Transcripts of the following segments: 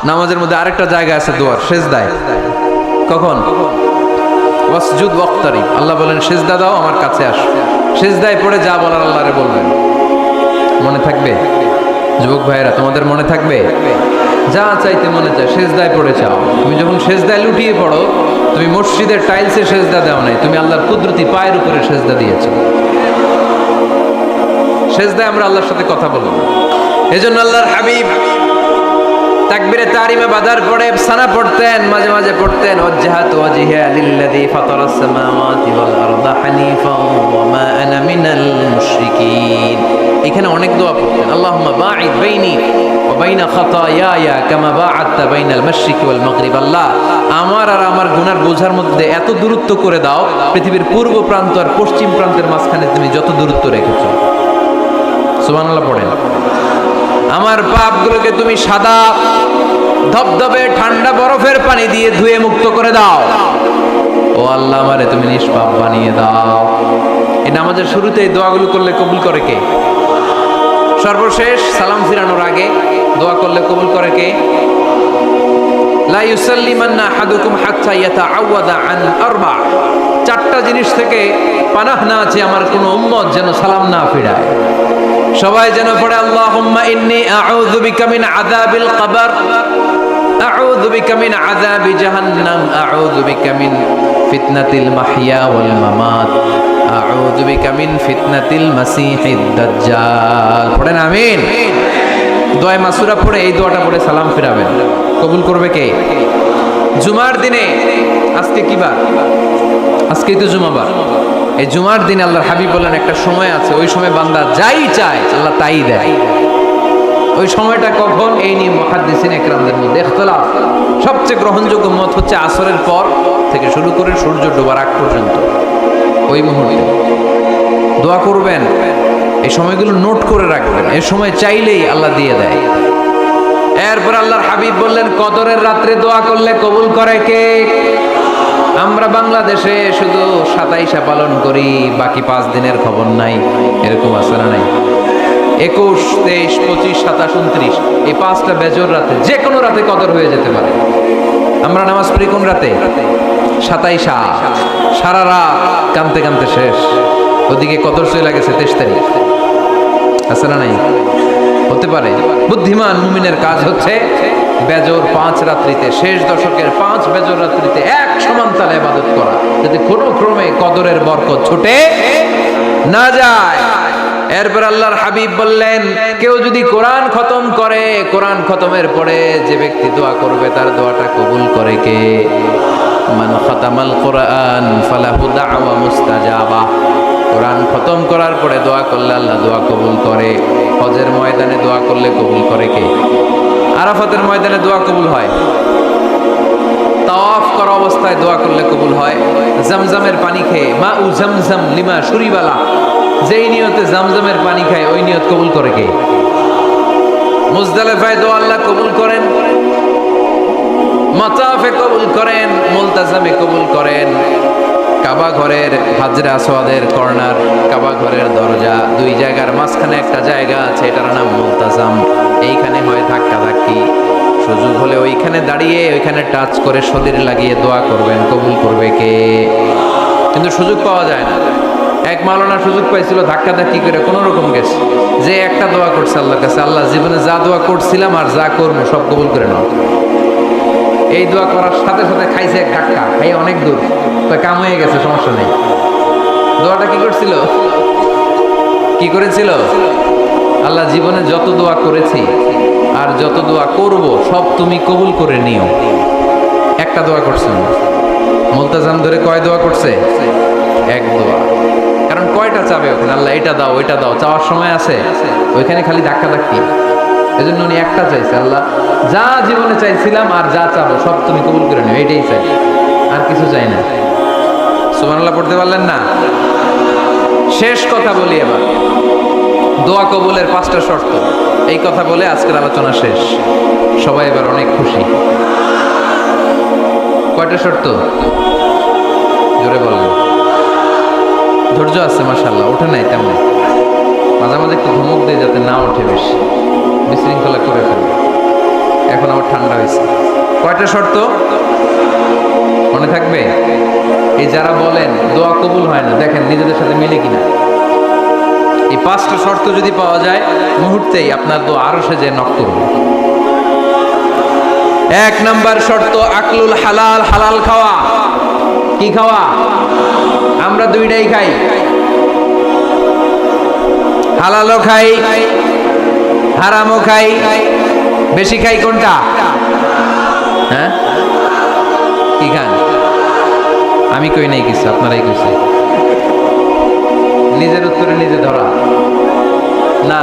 নামাজের মধ্যে আরেকটা জায়গা আছে দোয়ার, সেজদায়। কখন? ওয়াসজুদ ওয়াক্তারিব। আল্লাহ বলেন সেজদা দাও, আমার কাছে আসো। সেজদায় পড়ে যা বলার আল্লাহরে বলবেন। মনে থাকবে? যুবক ভাইয়েরা, তোমাদের মনে থাকবে? যা চাইতে মনে চায় সেজদায় পড়ে চাও। তুমি যখন সেজদায় লুটিয়ে পড়ো, তুমি মসজিদের টাইলসে সেজদা দাও নাই, তুমি আল্লাহর কুদরতি পায়ের উপরে সেজদা দিয়েছো। সেজদায় আমরা আল্লাহর সাথে কথা বলবো। এজন্য আল্লাহর হাবিব তাকবীরে তাহরিমে বাঁধার পরে সানা পড়তেন, মাঝে মাঝে পড়তেন ওয়াজহাতু ওয়াজহিয়া লিল্লাযী ফাতারাস সামাওয়াতি ওয়াল আরদা হানিফাও ওয়া মা আনা মিনাল মুশরিকিন। এখানে অনেক দোয়া পড়তেন। আল্লাহুম্মা বাঈদ বাইনি ওয়া বাইনা খাতায়ায়া কামা বাআদতা বাইনাল মাশরিকি ওয়াল মাগরিব। আল্লাহ, আমার আর আমার গুনার বোঝার মধ্যে এত দূরত্ব করে দাও, পৃথিবীর পূর্ব প্রান্ত আর পশ্চিম প্রান্তের মাঝখানে তুমি যত দূরত্ব রেখেছো। সুবহানাল্লাহ পড়েন। আমার পাপগুলোকে তুমি সাদা ধবধবে ঠান্ডা বরফের পানি দিয়ে ধুয়ে মুক্ত করে দাও। ও আল্লাহ, আমারে তুমি নিষ্পাপ বানিয়ে দাও। এই নামাজের শুরুতে এই দোয়াগুলো করলে কবুল করে কে? সর্বশেষ সালাম ফিরানোর আগে দোয়া করলে কবুল করে কে? লা ইউসাল্লিমান্না আহাদুকুম হাত্তা ইয়াতাআওয়াদা আন আরবা। চারটা জিনিস থেকে পানাহ না আছে আমার কোন উম্মত যেন সালাম না ফিরায়। সবাই যেন পড়ে আল্লাহুম্মা ইন্নী আউযু বিকা মিন আযাবিল কবর, আউযু বিকা মিন আযাবি জাহান্নাম, আউযু বিকা মিন ফিতনাতিল মাহইয়া ওয়াল মামাত, আউযু বিকা মিন ফিতনাতিল মাসিহিদ দাজ্জাল। পড়েন আমিন। দোয়া মাসুরা পড়ে এই দোয়াটা পড়ে সালাম ফিরাবেন। কবুল করবে কে? জুমার দিনে, আজকে কি বার? আজকেই তো জুমাবার। এই জুমার দিনে আল্লাহর হাবিব বলেন একটা সময় আছে, ওই সময় বান্দা যাই চায় আল্লাহ তাই দেয়। ওই সময়টা কখন? এই নিয়ে মুহাদ্দিসিন ইকরামদের মধ্যে ইখতিলাফ। সবচেয়ে গ্রহণযোগ্য মত হচ্ছে আসরের পর থেকে শুরু করে সূর্য ডোবার আগ পর্যন্ত, ওই মুহূর্তে দোয়া করবেন। এই সময়গুলো নোট করে রাখবেন, এই সময় চাইলেই আল্লাহ দিয়ে দেয়। এরপর আল্লাহর হাবিব বললেন কদরের রাত্রে দোয়া করলে কবুল করে কে? আমরা বাংলাদেশে শুধু 27 পালন করি, বাকি 5 দিনের খবর নাই। এরকম আছে না নাই? 21, 23, 25, 27, 29 এই 5টা বেজর রাতে, যে কোনো রাতে কদর হয়ে যেতে পারে। আমরা নামাজ পড়ি কোন রাতে? 27। সারা রাত কানতে কানতে শেষ, ওদিকে কদর চলে গেছে 23 তারিখ। আছে না নাই? হতে পারে। বুদ্ধিমান মুমিনের কাজ হচ্ছে বেজর 5 রাত্রিতে, শেষ দশকের 5 বেজর রাত্রিতে এক সমান তালে ইবাদত করা, যাতে কোনো ক্রমে কদরের বরকত ছুটে না যায়। এরপর আল্লাহর হাবিব বললেন কেউ যদি কোরআন খতম করে, কোরআন খতমের পরে যে ব্যক্তি দোয়া করবে তার দোয়াটা কবুল করে কে? মান খাতামাল কোরআন ফালাহু দাওয়া মুস্তাজাবা। কোরআন খতম করার পরে দোয়া করলে আল্লাহ দোয়া কবুল করে। হজের ময়দানে দোয়া করলে কবুল করে কে? আরাফাতের ময়দানে দোয়া কবুল হয়। তাওয়াফ করা অবস্থায় দোয়া করলে কবুল হয়। জামজামের পানি খেয়ে, মা উ জামজাম লিমা শুরিবালা, যেই নিয়তে জামজামের পানি খায় ওই নিয়ত কবুল করে কে? মুজদালিফায় দোয়া আল্লাহ কবুল করেন, মাতাফে কবুল করেন, মুলতাজামে কবুল করেন। কাবা ঘরের হাজরে আসওয়াদের কর্নার, কাবা ঘরের দরজা, 2 জায়গার মাঝখানে একটা জায়গা আছে, এটার নাম মুলতাজাম। এইখানে হয় ধাক্কা ধাক্কি, সুযোগ হলে ওইখানে দাঁড়িয়ে ওইখানে টাচ করে শরীর লাগিয়ে দোয়া করবেন, কবুল করবে কে? কিন্তু সুযোগ পাওয়া যায় না। এক মাওলানা সুযোগ পাইছিল, ধাক্কা ধাক্কি করে কোনো রকম গেছে, যে একটা দোয়া করছে আল্লাহর কাছে, আল্লাহ জীবনে যা দোয়া করছিলাম আর যা করবো সব কবুল করে নাও। এই দোয়া করার সাথে সাথে খাইছে এক ধাক্কা, খাই অনেক দূর, কাম হয়ে গেছে, সমস্যা নেই। দোয়াটা কি করছিল? কি করেছিল? আল্লাহ জীবনে যত দোয়া করেছি আর যত দোয়া করব সব তুমি কবুল করে নিও। একটা দোয়া করছে না। মুলতাজাম ধরে কয় দোয়া করছে? এক দোয়া। কারণ কয়টা চাবে ওখানে? আল্লাহ এটা দাও ওইটা দাও, চাওয়ার সময় আছে? ওইখানে খালি ধাক্কা ধাক্কি। এজন্য উনি একটা চাইছে, আল্লাহ যা জীবনে চাইছিলাম আর যা চাবো সব তুমি কবুল করে নিও, এটাই চাই, আর কিছু চাই না। সুবহানাল্লাহ পড়তে পারলেন না? শেষ কথা বলি এবার, দোয়া কবুলের 5টা শর্ত। এই কথা বলে আজকের আলোচনা শেষ। সবাই এবার অনেক খুশি। কয়টা শর্ত? জোরে বলবেন। ধৈর্য আছে মাশাআল্লাহ, ওঠে নাই তেমন, মাঝে মাঝে একটু ধমক দিয়ে যাতে না ওঠে, বেশি বিশৃঙ্খলা করে ফেলে। এখন আবার ঠান্ডা হয়েছে। কয়টা শর্ত মনে থাকবে? এই যারা বলেন দোয়া কবুল হয় না, দেখেন নিজেদের সাথে মিলে কিনা। এই 5টা শর্ত যদি পাওয়া যায়, মুহূর্তেই আপনার দোয়া আরো সেজে নক করবে। 1 নাম্বার শর্ত আকলুল হালাল, হালাল খাওয়া। কি খাওয়া? আমরা দুইটাই খাই, হালালও খাই, হারামও খাই। বেশি খাই কোনটা? হ্যাঁ, কি খান? আমি কই নাই কিছু, আপনারাই কইছে। নিজের উত্তরে নিজে ধরা না।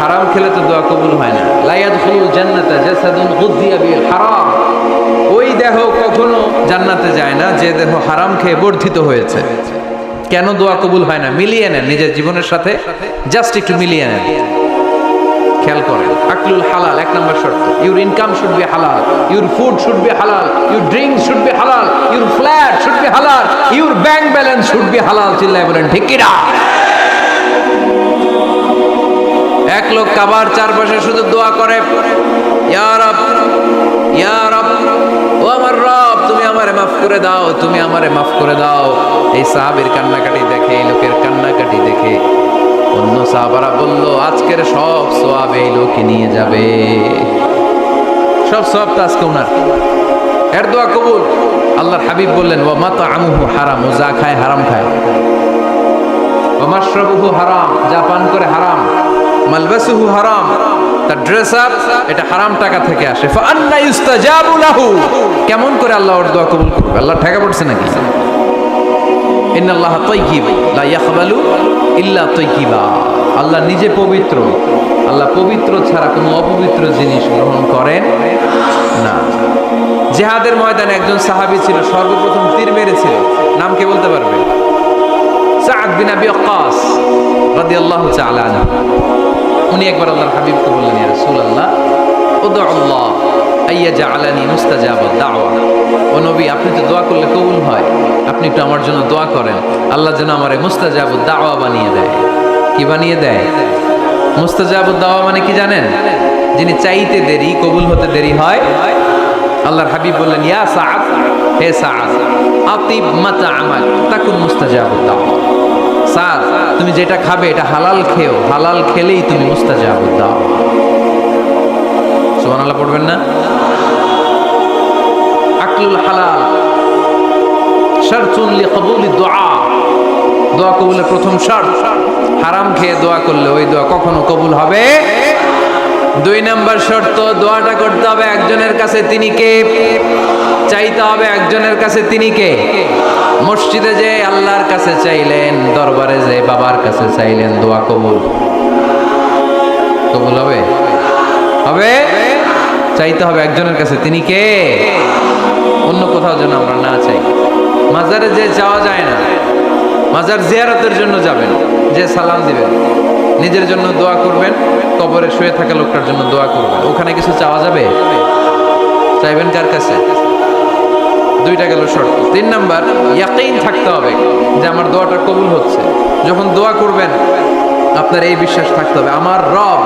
হারাম খেলে তো দোয়া কবুল হয় না। লা ইয়াদখুলুল জান্নাতা জাসাদুন গুযিয়া বিল হারাম। ওই দেহ কখনো জান্নাতে যায় না যে দেহ হারাম খেয়ে বর্ধিত হয়েছে। কেন দোয়া কবুল হয় না? মিলিয়ে নেন নিজের জীবনের সাথে, জাস্ট একটু মিলিয়ে নেন, খেয়াল করেন। আকলুল হালাল 1 নম্বর শর্ত। ইউর ইনকাম শুড বি হালাল, ইউর ফুড শুড বি হালাল, ইউর ড্রিঙ্ক শুড বি হালাল, ইউর ফ্ল্যাট শুড বি হালাল, your bank balance should be হালাল। চিল্লায় বলেন ঠিক কিনা? এক লোক কাবার চারপাশে শুধু দোয়া করে, ইয়া রব, ইয়া রব, ও আমার রব, তুমি আমারে মাফ করে দাও, তুমি আমারে মাফ করে দাও। এই সাহাবীর কান্নাকাটি দেখে, এই লোকের কান্নাকাটি দেখে অন্য সাহাবারা বলল, আজকের সব সওয়াব এই লোকে নিয়ে যাবে। সব সওয়াব তো আজকে ওনার। এর দোয়া কবুল। আল্লাহর হাবিব বললেন, ওয়া মাতআমুহু হারাম, ও যা খায় হারাম খায়। ওয়া মাশরাবুহু হারাম, যা পান করে হারাম। মালবাসুহু হারাম, তার ড্রেস আপ এটা হারাম টাকা থেকে আসে। ফা আন্না ইউস্তাজাবু লাহু, কেমন করে আল্লাহ ওর দোয়া কবুল করবে? আল্লাহ ঠেকা পড়ছে নাকি? ইন্নাল্লাহা তাইয়্যিব লা ইয়াকবালু ইল্লা তাইয়্যিবা। আল্লাহ নিজে পবিত্র, আল্লাহ পবিত্র ছাড়া কোনো অপবিত্র জিনিস গ্রহণ করেন না। জিহাদের ময়দানে একজন সাহাবী ছিল, সর্বপ্রথম তীর মেরেছিল। নাম কে বলতে পারবে? সাদ বিন আবি ওয়াক্কাস রাদিয়াল্লাহু তাআলা আনহু। উনি একবার আল্লাহর হাবিবকে বললেন, ইয়া রাসূলুল্লাহ, উদউ আল্লাহ আইয়াজআলানি মুস্তাজাবাদ দাওয়া। ও নবী, আপনি তো দোয়া করলে কবুল হয়, আপনি একটু আমার জন্য দোয়া করেন, আল্লাহ যেন আমারে মুস্তাজাবুদ দাওয়া বানিয়ে দেয়। কি বানিয়ে দেয়? মুস্তাজাবুদ দাওয়া মানে কি জানেন? যিনি চাইতে দেরি, কবুল হতে দেরি হয়। আল্লাহর হাবিব বললেন, ইয়া সাআদ, হে সাআদ, আতিব মাতআমাক তাকুন মুস্তাজাবুদ দাওয়া। সাআদ, তুমি যেটা খাবে এটা হালাল খেও, হালাল খেলেই তুমি মুস্তাজাবুদ দাওয়া। সুবহানাল্লাহ পড়বেন না? আকলুল হালাল শারতুন লিকবুলি দুআ, দোয়া কবুলের প্রথম শর্ত। হারাম খেয়ে দোয়া করলে ওই দোয়া কখনো কবুল হবে। 2 নাম্বার শর্ত, দোয়াটা করতে হবে একজনের কাছে, তিনি কে? চাইতে হবে একজনের কাছে, তিনি কে? মসজিদে যে আল্লাহর কাছে চাইলেন, দরবারে যে বাবার কাছে চাইলেন, দোয়া কবুল কবুল হবে? হবে। চাইতে হবে একজনের কাছে, তিনি কে? অন্য কোথাও যেন আমরা না চাই। মাজারে যে যাওয়া যায় না, মাজার জিয়ারতের জন্য যাবেন, যে সালাম দিবেন, নিজের জন্য দোয়া করবেন, কবরে শুয়ে থাকা লোকটার জন্য দোয়া করবেন। ওখানে কিছু চাওয়া যাবে? চাইবেন কার কাছে? 2টা গেল শর্ত। 3 নাম্বার, ইয়াকিন থাকতে হবে যে আমার দোয়াটা কবুল হচ্ছে। যখন দোয়া করবেন আপনার এই বিশ্বাস থাকতে হবে, আমার রব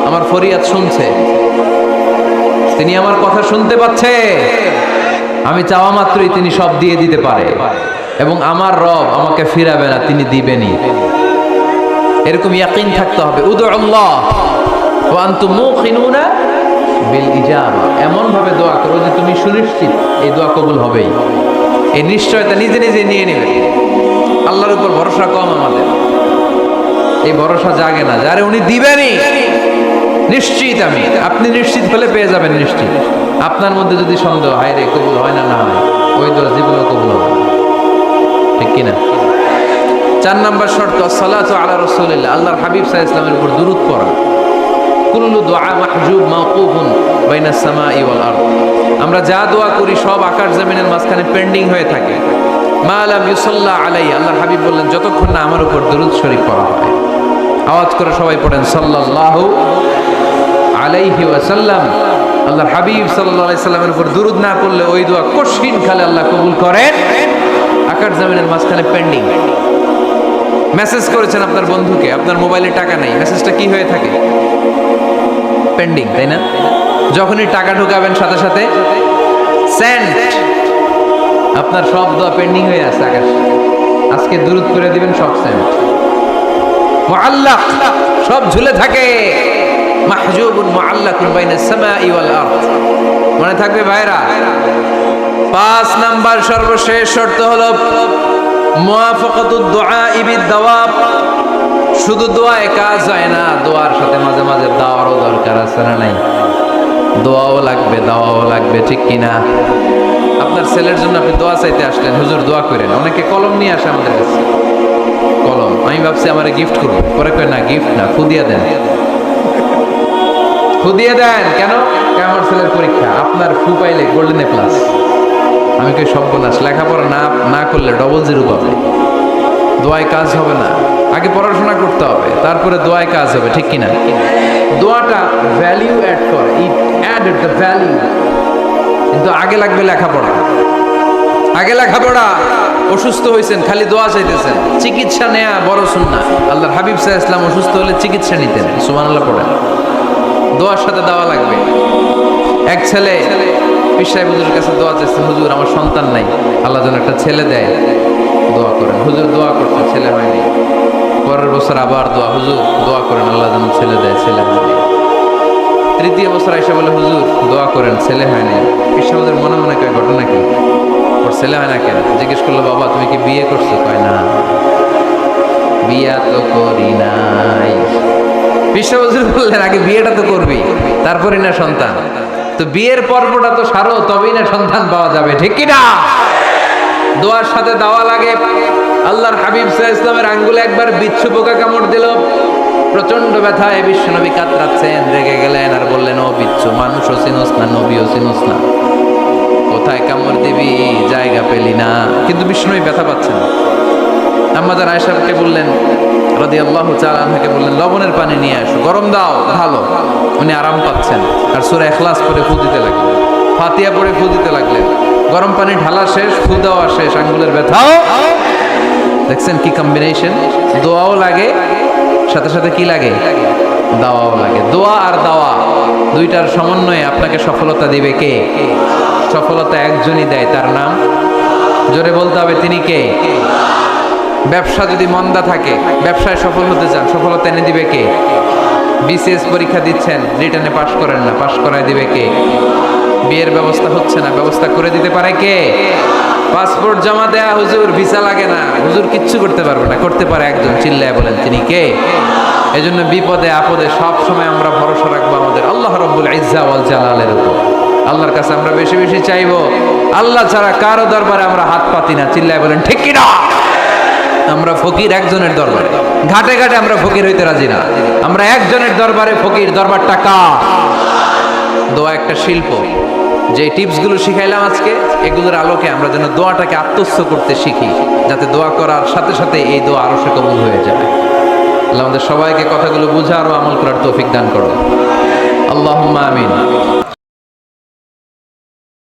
আমার ফরিয়াদ শুনছে, তিনি আমার কথা শুনতে পাচ্ছে, আমি চাওয়া মাত্রই তিনি সব দিয়ে দিতে পারে, এবং আমার রব আমাকে ফিরাবে না, তিনি দিবেনই। এরকম ইয়াকিন থাকতে হবে। উদউ আল্লাহ ওয়া আনতুম মুকিনুনা বিল ইজাবা, এমন ভাবে দোয়া করো যে তুমি সুনিশ্চিত এই দোয়া কবুল হবেই। এই নিশ্চয়তা নিজে নিজে নিয়ে নেবেন। আল্লাহর উপর ভরসা কম আমাদের, এই ভরসা জাগে না, যারে উনি দিবেনই নিশ্চিত আমি। আপনি নিশ্চিত হলে পেয়ে যাবেন নিশ্চিত। আপনার মধ্যে যদি সন্দেহ, হায় রে কবুল হয় না, না হয়, ওই দোয়া জীবনে কবুল হবে, ঠিক কিনা? 4 নাম্বার শর্ত, সালাতু আলা রাসূলিল্লাহ, আল্লাহর হাবিব সাল্লাল্লাহু আলাইহি ওয়াসাল্লামের উপর দুরূদ পড়া। কুল্লু দুআ মাহজুব মাওকুফুন বাইনাস সামাই ওয়াল আরদ। আমরা যা দোয়া করি সব আকাশ জমিনের মাঝখানে পেন্ডিং হয়ে থাকে। মা লাম ইউসাল্লা আলাইহি, আল্লাহর হাবিব বললেন, যতক্ষণ না আমার উপর দুরূদ শরীফ পড়া হয়। আওয়াজ করে সবাই পড়েন, সাল্লাল্লাহু আলাইহি ওয়াসাল্লাম। আল্লাহর হাবিব সাল্লাল্লাহু আলাইহি সাল্লামের উপর দুরূদ না পড়লে ওই দোয়া কঠিন খালে আল্লাহ কবুল করেন। আকাশ জমিনের মাঝখানে পেন্ডিং। মেসেজ করেছেন আপনার বন্ধুকে, আপনার মোবাইলে টাকা নেই, মেসেজটা কি হয়ে থাকে? পেন্ডিং, তাই না? যখনই টাকা ঢুকাবেন সাথে সাথে সেন্ড, আপনার সব দোয়া পেন্ডিং হয়ে আছে আকাশ, আজকে দুরূদ করে দিবেন সব সেন্ড। মুআল্লাক, সব ঝুলে থাকে। মাহজুবুন মুআল্লাকুন বাইনাস সামাই ওয়াল আরদ। মনে থাকবে ভাইরা। 5 নাম্বার সর্বশেষ শর্ত হলো মুওয়াফাকাতুদ দুআ বিদ দাওয়াব। শুধু দোয়ায় কাজ হয় না, দোয়ার সাথে মাঝে মাঝে দাওয়ারও দরকার আছে না নাই? দোয়াও লাগবে, দাওয়াও লাগবে, ঠিক কিনা? আপনার ছেলের জন্য আপনি দোয়া চাইতে আসলেন, হুজুর দোয়া করেন। অনেকে কলম নিয়ে আসে আমাদের কাছে, কলম। আমি ভাবছি আমারে গিফট করবে, পরে কয় না, গিফট না, ফুদিয়া দেন। ফুদিয়ে দেন কেন? আমার ছেলের পরীক্ষা, আপনার ফু পাইলে গোল্ডেন এ প্লাস। আমি কই সর্বনাশ, লেখাপড়া না করলে ডবল জিরো পাবে, দোয়ায় কাজ হবে না। আগে পড়াশোনা করতে হবে, তারপরে দোয়ায় কাজ হবে, ঠিক কিনা? দোয়াটা ভ্যালিউ অ্যাড করে, ইট অ্যাডেড দ্য ভ্যালিউ। কিন্তু আগে লাগবে লেখাপড়া, আগে লেখাপড়া। অসুস্থ হয়েছেন, খালি দোয়া চাইতেছেন। চিকিৎসা নেয়া বড় সুন্নাহ। আল্লাহর হাবিব সাল্লাল্লাহু আলাইহি ওয়াসাল্লাম অসুস্থ হলে চিকিৎসা নিতেন। সুবহানাল্লাহ পড়েন। দোয়ার সাথে দেওয়া লাগবে। এক ছেলে পীর সাহেব হুজুরের কাছে দোয়া চাইছে, হুজুর আমার সন্তান নাই, আল্লাহ যেন একটা ছেলে দেয়, দোয়া করেন। হুজুর দোয়া করতে, ছেলে হয়নি। পরের বছর আবার দোয়া, হুজুর দোয়া করেন আল্লাহ যেন ছেলে দেয়, ছেলে হয়নি। তৃতীয় বছর আইসা বলে, হুজুর দোয়া করেন, ছেলে হয়নি। পীর সাহেব হুজুর মনে মনে কয়, ঘটনা কি? ওর ছেলে হয় না কেন? জিজ্ঞেস করলো, বাবা তুমি কি বিয়ে করছো? কয় না, বিয়া তো করি নাই। পীর সাহেব হুজুর বললেন, আগে বিয়েটা তো করবি, তারপরে না সন্তান। তো বিয়ের পর্বটা তো সারো, তবেই না সন্তান পাওয়া যাবে, ঠিক কি না? দোয়ার সাথে দেওয়া লাগে। আল্লাহর হাবিব সাল্লাল্লাহু আলাইহি ওয়াসাল্লামের আঙ্গুলে একবার বিচ্ছু পোকা কামড় দিল, প্রচন্ড ব্যথায় বিশ্বনবী কাতরাচ্ছেন, রেগে গেলেন আর বললেন, ও বিচ্ছু, মানুষও চিনোস না, নবীও চিনোস না, কোথায় কামড় দিবি, জায়গা পেলি না। কিন্তু বিশ্বনবী ব্যথা পাচ্ছেন। আম্মাজান আয়েশাকে বললেন, রাদিয়াল্লাহু তাআলা আনহাকে বললেন, লবণের পানি নিয়ে আসো, গরম দাও, ভালো। উনি আরাম পাচ্ছেন। আর সূরা ইখলাস পড়ে ফু দিতে লাগলেন, ফাতিহা পড়ে ফু দিতে লাগলেন। গরম পানি ঢালা শেষ, ফু দেওয়া শেষ, আঙ্গুলের ব্যথাও। দেখছেন কি কম্বিনেশন? দোয়াও লাগে, সাথে সাথে কি লাগে? দাওয়াও লাগে। দোয়া আর দাওয়া দুইটার সমন্বয়ে আপনাকে সফলতা দিবে কে? সফলতা একজনই দেয়, তার নাম জোরে বলতে হবে, তিনি কে? ব্যবসা যদি মন্দা থাকে, ব্যবসায় সফল হতে চান, সফলতা এনে দিবে কে? বিসিএস পরীক্ষা দিচ্ছেন, রিটেনে পাশ করেন না, পাশ করায় দিবে কে? বিয়ের ব্যবস্থা হচ্ছে না, ব্যবস্থা করে দিতে পারে কে? পাসপোর্ট জমা দেয়া, হুজুর ভিসা লাগে না, হুজুর কিচ্ছু করতে পারবে না, করতে পারে একজন, চিল্লায় বলেন তিনি কে? এজন্য বিপদে আপদে সব সময় আমরা ভরসা রাখবো আমাদের আল্লাহ রাব্বুল ইজ্জা ওয়াল জালালের উপর। আল্লাহর কাছে আমরা বেশি বেশি চাইবো। আল্লাহ ছাড়া কারো দরবারে আমরা হাত পাতি না, চিল্লায় বলেন ঠিক কি না? আমরা ফকির একজনের দরবারে, ঘাটে ঘাটে আমরা ফকির হইতে রাজি না, আমরা একজনের দরবারে ফকির। দরবারটা কার? দোয়া একটা শিল্প। যে টিপসগুলো শিখাইলাম আজকে, এগুলোর আলোকে আমরা যেন দোয়াটাকে আত্মস্থ করতে শিখি, যাতে দোয়া করার সাথে সাথে এই দোয়া আরো সে কবুল হয়ে যায়। আল্লাহ আমাদের সবাইকে কথাগুলো বুঝার ও আমল করার তৌফিক দান করো। আল্লাহুম্মা আমিন।